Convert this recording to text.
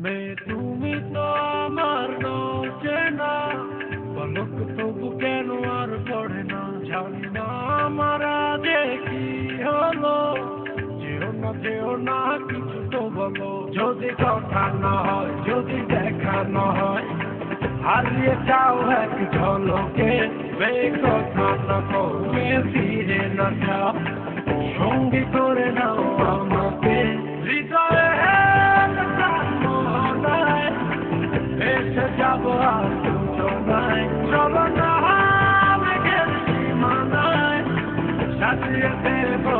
মেয়ে তুমি তো আমার নও চেনা, পলক তবু কেন আর পড়ে না, জানি না আমার আগে কি হলো। যেও না কিছু তো বলো, যদি কথা না হয়, যদি দেখা না হয়, হারিয়ে যাও এক ঝলকে। মেয়ে কথা না কমে ফিরে না যাও, সঙ্গী করে নাও আমাকে। হৃদয়ে এসে যাবো আর দুজনায়, চলো না মেঘের সীমানায়, সাজিয়ে দেবো